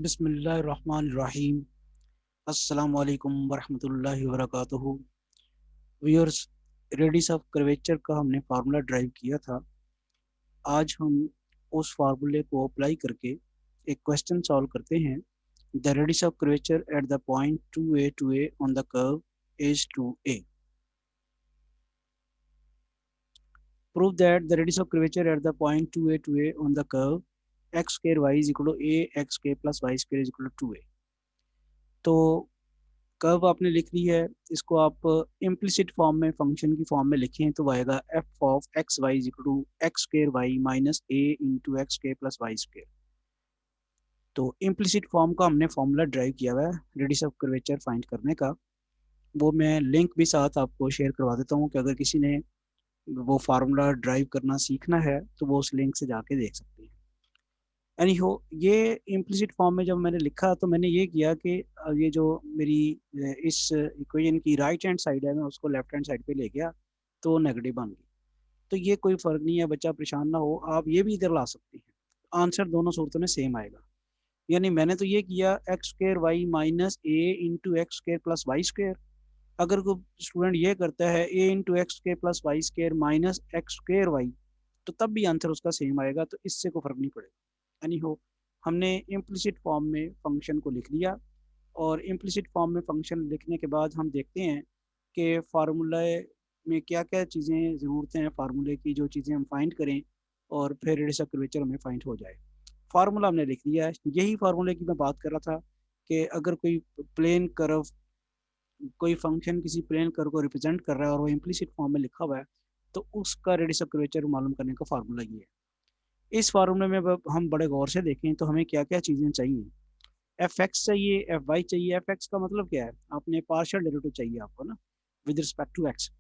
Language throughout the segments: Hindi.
बिस्मिल्लाहिर्रहमानिर्रहीम। अस्सलाम वालेकुम वरहमतुल्लाहि वबरकातुहू। व्यूअर्स, रेडियस ऑफ कर्वेचर का हमने फार्मूला ड्राइव किया था। आज हम उस फार्मूले को अप्लाई करके एक क्वेश्चन सॉल्व करते हैं। The radius of curvature at the point 2a on the curve is 2a। Prove that the radius of curvature at the point 2a on the curve x square y is equal to a x square plus y square is equal to 2a। तो कर्व आपने लिख ली है, इसको आप इम्प्लिसिट फॉर्म में, फंक्शन की फॉर्म में लिखें तो आएगा f of x y is equal to x square y minus A into x square plus y square. तो इम्प्लिसिट फॉर्म का हमने फॉर्मूला ड्राइव किया हुआ है रेडियस ऑफ कर्वेचर फाइंड करने का। वो मैं लिंक भी साथ आपको शेयर करवा देता हूँ कि अगर किसी ने वो फार्मूला ड्राइव करना सीखना है तो वो उस लिंक से जाके देख सकते हैं। एनी हो, ये इम्प्लिसिट फॉर्म में जब मैंने लिखा तो मैंने ये किया कि ये जो मेरी इस इक्वेशन की राइट हैंड साइड है, मैं उसको लेफ्ट हैंड साइड पे ले गया तो नेगेटिव बन गई। तो ये कोई फ़र्क नहीं है, बच्चा परेशान ना हो, आप ये भी इधर ला सकते हैं, आंसर दोनों सूरतों में सेम आएगा। यानी मैंने तो ये किया एक्स स्क्र वाई माइनस ए into X square plus Y square. अगर कोई स्टूडेंट ये करता है A into X square plus Y square minus X square Y, तो तब भी आंसर उसका सेम आएगा, तो इससे कोई फ़र्क नहीं पड़ेगा। यानी हो, हमने इम्प्लिसिट फॉर्म में फंक्शन को लिख लिया, और इम्प्लिसिट फॉर्म में फंक्शन लिखने के बाद हम देखते हैं कि फार्मूले में क्या क्या चीज़ें ज़रूरतें हैं, फार्मूले की जो चीज़ें हम फाइंड करें और फिर रेडियस ऑफ कर्वेचर हमें फाइंड हो जाए। फार्मूला हमने लिख लिया है, यही फार्मूले की मैं बात कर रहा था कि अगर कोई प्लेन कर्व, कोई फंक्शन किसी प्लेन कर्व को रिप्रेजेंट कर रहा है और वो इम्प्लिसिट फॉर्म में लिखा हुआ है, तो उसका रेडियस ऑफ कर्वेचर मालूम करने का फार्मूला ये है। इस फार्मूले में हम बड़े गौर से देखें तो हमें क्या क्या चीज़ें चाहिए। एफ एक्स चाहिए, एफ वाई चाहिए। एफ एक्स का मतलब क्या है, आपने पार्शियल डेरिवेटिव चाहिए आपको ना, with respect to X.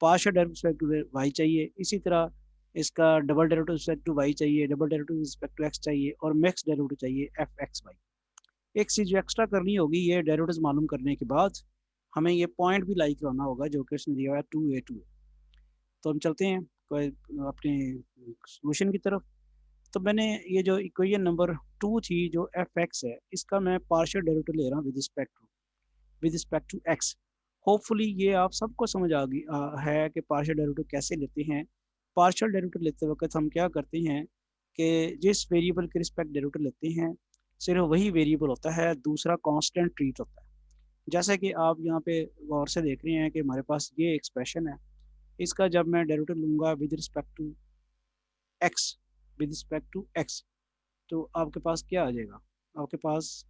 Partial derivative respect to Y चाहिए, इसी तरह इसका double derivative respect to Y चाहिए, double derivative respect to X चाहिए, और मिक्स डेरिवेटिव चाहिए एफ एक्स वाई। एक चीज़ जो एक्स्ट्रा करनी होगी, ये डेरिवेटिव मालूम करने के बाद हमें ये पॉइंट भी लाई कराना होगा जो कि उसने दिया हुआ है 2a। तो हम चलते हैं कोई अपने सोल्यूशन की तरफ। तो मैंने ये जो इक्वेशन नंबर 2 थी, जो एफ एक्स है, इसका मैं पार्शियल डेरिवेटिव ले रहा हूँ with respect to x. Hopefully ये आप सबको समझ आ गई है कि पार्शियल डेरिवेटिव कैसे लेते हैं। पार्शियल डेरिवेटिव लेते वक्त हम क्या करते हैं कि जिस वेरिएबल के रिस्पेक्ट डेरिवेटिव लेते हैं, सिर्फ वही वेरिएबल होता है, दूसरा कांस्टेंट ट्रीट होता है। जैसा कि आप यहाँ पे गौर से देख रहे हैं कि हमारे पास ये एक्सप्रेशन है, इसका जब मैं डेरिवेटिव लूँगा x with respect to x, तो आपके पास क्या आ जाएगा, आपके पास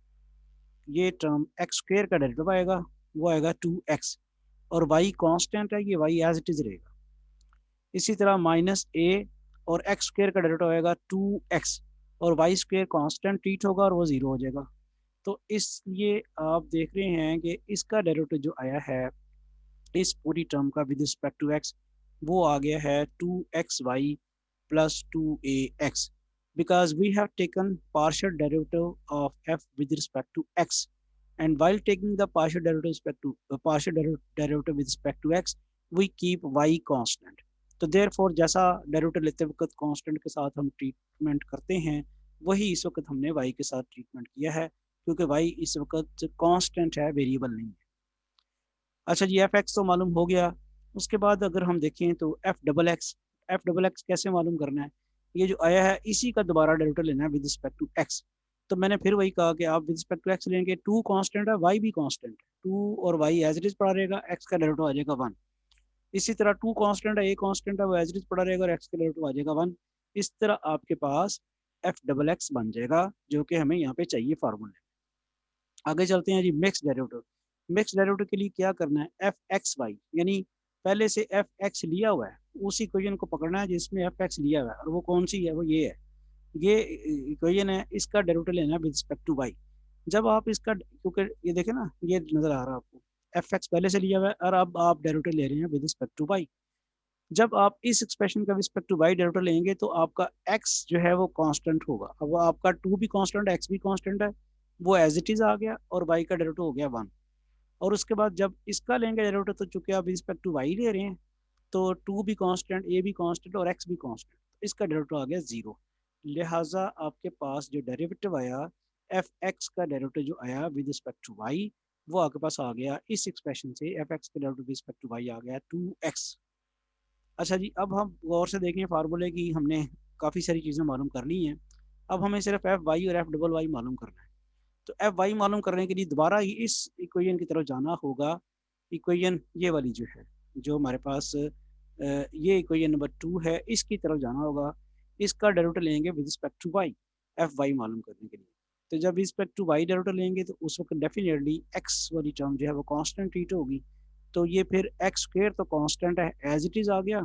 ये टर्म एक्स स्क्वेयर का डेरिवेटिव आएगा, वो आएगा 2x, और y कांस्टेंट है, ये y एज इट इज रहेगा। इसी तरह माइनस ए और एक्स स्क्वेयर का डेरिवेटिव आएगा 2x, और वाई स्क्वेयर कांस्टेंट ट्रीट होगा और वो जीरो हो जाएगा। तो इसलिए आप देख रहे हैं कि इसका डेरिवेटिव जो आया है इस पूरी टर्म का विद रिस्पेक्ट टू एक्स, वो आ गया है 2xy plus 2ax, because we have taken partial derivative of f with respect to x, and while taking the partial derivative with respect to x, we keep y constant. तो therefore जैसा डेरिवेटिव लेते वक्त कांस्टेंट के साथ हम ट्रीटमेंट करते हैं, वही इस वक्त हमने y के साथ ट्रीटमेंट किया है, क्योंकि y इस वक्त कांस्टेंट है, वेरिएबल नहीं है। अच्छा जी, एफ एक्स तो मालूम हो गया। उसके बाद अगर हम देखें तो एफ डबल एक्स कैसे मालूम करना है, ये जो आया है इसी का दोबारा डेरिवेटिव लेना है विद रिस्पेक्ट टू एक्स। तो मैंने फिर वही कहा कि आप विद रिस्पेक्ट टू एक्स लेंगे, टू कांस्टेंट है, वाई भी कांस्टेंट है, टू और वाई एज इट इज पड़ा रहेगा, एक्स का डेरिवेटिव आ जाएगा 1। इसी तरह टू कांस्टेंट है, ए कांस्टेंट है, वो एज इट इज पड़ा रहेगा और एक्स का डेरिवेटिव आ जाएगा 1। इस तरह आपके पास एफ डबल एक्स बन जाएगा, जो कि हमें यहाँ पे चाहिए फार्मूले। आगे चलते हैं जी, मिक्स डेरिवेटिव। मिक्स डेरिवेटिव के लिए क्या करना है, एफ एक्स वाई, यानी पहले से एफ एक्स लिया हुआ है उसी इक्वेशन को पकड़ना है जिसमें एफ एक्स लिया हुआ है, और वो कौन सी है, वो ये है, ये इक्वेशन है, इसका डेरिवेटिव लेना है विद रिस्पेक्ट टू वाई। जब आप इसका, क्योंकि ये देखे ना, ये नजर आ रहा है आपको, एफ एक्स पहले से लिया हुआ है और अब आप डेरिवेटिव ले रहे हैं विद रिस्पेक्ट टू वाई। जब आप इस एक्सप्रेशन का रिस्पेक्ट टू वाई डेरिवेटिव लेंगे तो आपका एक्स जो है वो कांस्टेंट होगा। अब वो आपका टू भी कांस्टेंट है, एक्स भी कांस्टेंट है, वो एज इट इज आ गया, और वाई का डेरिवेटिव हो गया 1। और उसके बाद जब इसका लेंगे डेरिवेटिव, तो चूंकि आप रिस्पेक्ट टू वाई ले रहे हैं, तो टू भी कांस्टेंट, ए भी कांस्टेंट और एक्स भी कांस्टेंट, इसका डेरिवेटिव आ गया 0। लिहाजा आपके पास जो डेरिवेटिव आया एफ एक्स का डेरिवेटिव जो आया विद रिस्पेक्ट टू वाई वो आपके पास आ गया इस एक्सप्रेशन से, एफ एक्स का derivative with respect to Y आ गया 2x। अच्छा जी, अब हम गौर से देखें फार्मूले की, हमने काफ़ी सारी चीज़ें मालूम कर ली हैं। अब हमें सिर्फ एफ वाई और एफ डबल वाई मालूम करना है। तो एफ वाई मालूम करने के लिए दोबारा इस इक्वेशन की तरफ जाना होगा। इक्वेशन ये वाली जो है, जो हमारे पास ये इक्वेशन नंबर 2 है, इसकी तरफ जाना होगा। इसका डेरिवेटिव लेंगे with respect to y, f y मालूम करने के लिए। तो जब रिस्पेक्ट टू वाई डेरिवेटिव लेंगे तो उस वक्त डेफिनेटली एक्स वाली टर्म जो है वो कांस्टेंट ट्रीट होगी। तो ये फिर एक्स स्क्वायर तो कांस्टेंट है एज इट इज़ आ गया,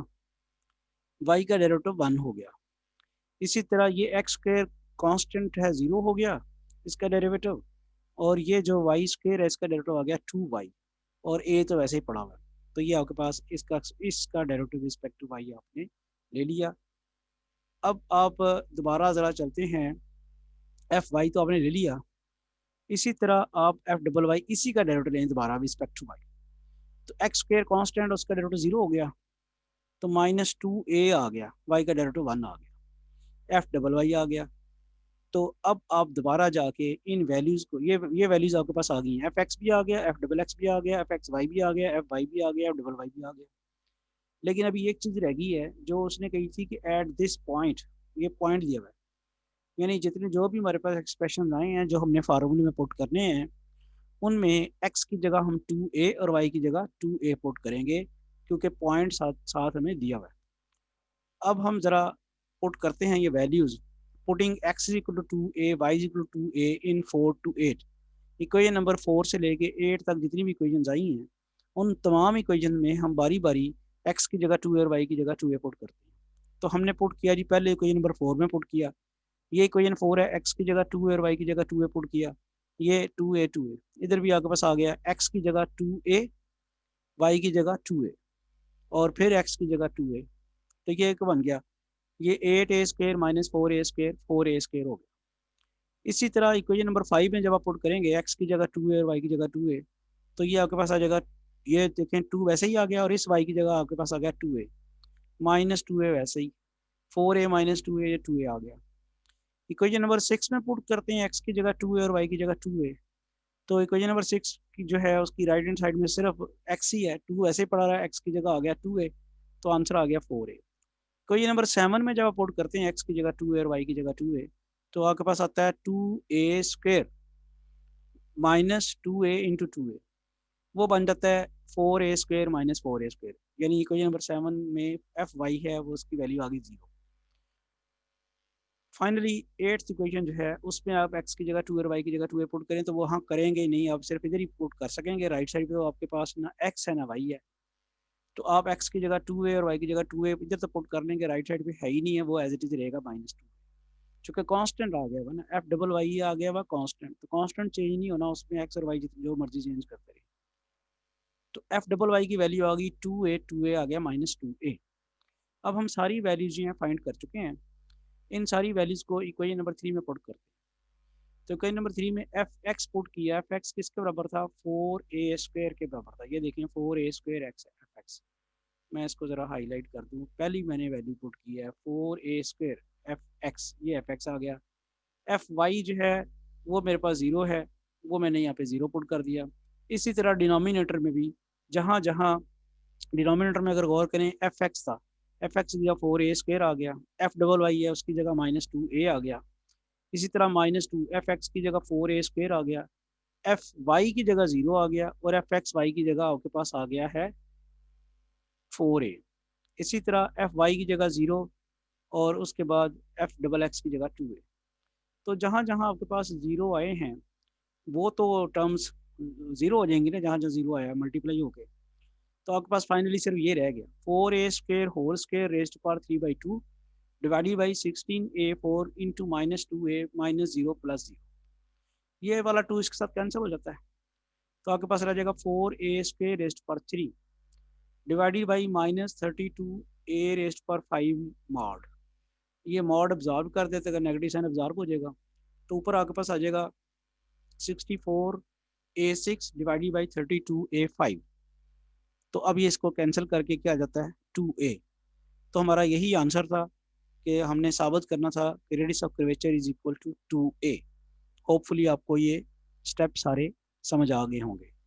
वाई का डेरिवेटिव 1 हो गया। इसी तरह ये एक्स स्क्वायर कांस्टेंट है 0 हो गया इसका डेरिवेटिव, और ये जो वाई स्क्वायर है इसका डेरिवेटिव आ गया 2y, और ए तो वैसे ही पड़ा हुआ है। तो ये आपके पास इसका डेरिवेटिव रिस्पेक्ट टू वाई आपने ले लिया। अब आप दोबारा ज़रा चलते हैं, एफ वाई तो आपने ले लिया, इसी तरह आप एफ डबल वाई इसी का डेरिवेटिव लें दोबारा रिस्पेक्ट टू वाई। तो एक्स स्क्वायर कांस्टेंट उसका डेरिवेटिव 0 हो गया, तो -2a आ गया, वाई का डेरिवेटिव 1 आ गया, एफ डबल वाई आ गया। तो अब आप दोबारा जाके इन वैल्यूज़ को, ये वैल्यूज़ आपके पास आ गई हैं, एफ एक्स भी आ गया, एफ डबल एक्स भी आ गया, एफ एक्स वाई भी आ गया, एफ वाई भी आ गया, एफ डबल वाई भी आ गया। लेकिन अभी एक चीज़ रह गई है जो उसने कही थी कि एट दिस पॉइंट, ये पॉइंट दिया हुआ है, यानी जितने जो भी हमारे पास एक्सप्रेशन आए हैं जो हमने फार्मूले में पुट करने हैं, उनमें एक्स की जगह हम 2a और वाई की जगह 2a पुट करेंगे, क्योंकि पॉइंट साथ साथ हमें दिया हुआ है। अब हम ज़रा पुट करते हैं ये values, putting x is equal to 2a, y is equal to 2a in 4 to 8। Equation number 4 से लेके 8 तक जितनी भी इक्वेशन आई हैं, उन तमाम इक्वेशन में हम बारी बारी x की जगह 2a और y की जगह 2a पुट करते हैं। तो हमने पुट किया जी, पहले इक्वेशन नंबर 4 में पुट किया, ये इक्वेशन 4 है, x की जगह 2a और y की जगह 2a पुट किया, ये 2a इधर भी आपके पास आ गया, x की जगह 2a, y की जगह 2a, और फिर x की जगह 2a। तो ये एक बन गया, ये 8a square minus 4a square, 4a square हो गया। इसी तरह इक्वेशन नंबर 5 में जब आप पुट करेंगे x की जगह 2a और y की जगह 2a, तो ये आपके पास आ जाएगा, ये देखें 2 वैसे ही आ गया, और इस y की जगह आपके पास आ गया 2a माइनस 2a, वैसे ही 4a माइनस 2a, ये 2a आ गया। इक्वेशन नंबर 6 में पुट करते हैं x की जगह 2a और y की जगह 2a, तो इक्वेशन नंबर 6 की जो है उसकी राइट हैंड साइड में सिर्फ x ही है, 2 ऐसे ही पड़ा रहा है, x की जगह आ गया 2a, तो आंसर आ गया 4a। क्वेश्चन नंबर 7 में जब आप पुट करते हैं x की जगह 2a और y की जगह 2a, तो आपके पास आता है 2a square minus 2a into 2a, वो बन जाता है 4a square minus 4a square, यानी इक्वेशन नंबर 7 में एफ वाई है वो उसकी वैल्यू आ गई 0। फाइनली 8th इक्वेशन जो है उसमें आप x की जगह 2 और y की जगह 2a पुट करें, तो वो हाँ करेंगे ही नहीं, आप सिर्फ इधर ही पुट कर सकेंगे, राइट साइड पे तो आपके पास ना x है ना y है। तो आप x की जगह 2a और y की जगह 2a इधर तो पुट कर लेंगे, राइट साइड पे है ही नहीं है, वो एज इट इज रहेगा -2, चूंकि कांस्टेंट आ गया हुआ ना, एफ डबल वाई आ गया हुआ कांस्टेंट, तो कांस्टेंट चेंज नहीं होना, उसमें एक्स और वाई जो मर्जी चेंज करते रहे। तो एफ डबल वाई की वैल्यू आ गई 2a आ गया -2a। अब हम सारी वैल्यूज जो हैं फाइंड कर चुके हैं, इन सारी वैल्यूज को इक्वेशन नंबर 3 में पुट करते हैं। तो इक्वेशन नंबर 3 में एफ एक्स पुट किया, एफ एक्स किसके बराबर था, 4a स्क्वायर के बराबर था। ये देखें 4a स्क्वायर एक्स है एफ एक्स, मैं इसको ज़रा हाईलाइट कर दूँ, पहली मैंने वैल्यू पुट की है 4a स्क्वायर एफ एक्स, ये एफ एक्स आ गया। एफ वाई जो है वो मेरे पास 0 है, वो मैंने यहाँ पे 0 पुट कर दिया। इसी तरह डिनोमिनेटर में भी, जहाँ जहाँ डिनोमिनेटर में अगर गौर करें एफ एक्स था, एफ एक्स दिया 4a स्क्वायर आ गया, एफ डबल वाई है उसकी जगह -2a आ गया। इसी तरह -2 एफ एक्स की जगह 4a स्क्वायर आ गया, एफ वाई की जगह 0 आ गया, और एफ एक्स वाई की जगह आपके पास आ गया है 4a। इसी तरह एफ वाई की जगह 0, और उसके बाद एफ डबल एक्स की जगह 2a। तो जहाँ जहाँ आपके पास 0 आए हैं वो तो टर्म्स 0 हो जाएंगी ना, जहाँ जहाँ 0 आया मल्टीप्लाई होके। तो आपके पास फाइनली सिर्फ ये रह गया 4a square whole square raised power 3/2 divided by 16a4 into -2a -0 + 0। ये वाला 2 इसके साथ कैंसिल हो जाता है, तो आपके पास रह जाएगा 4a square raised power 3 divided by -32a raised power 5 mod. ये मॉड ऑब्जॉर्व कर देते, अगर नेगेटिव साइन ऑब्जॉर्व हो जाएगा, तो ऊपर आपके पास आ जाएगा 64a6 डिवाइडेड बाई 32a5। तो अब ये इसको कैंसिल करके क्या आ जाता है 2a। तो हमारा यही आंसर था कि हमने साबित करना था कि radius of curvature is equal to 2a। Hopefully आपको ये स्टेप सारे समझ आ गए होंगे।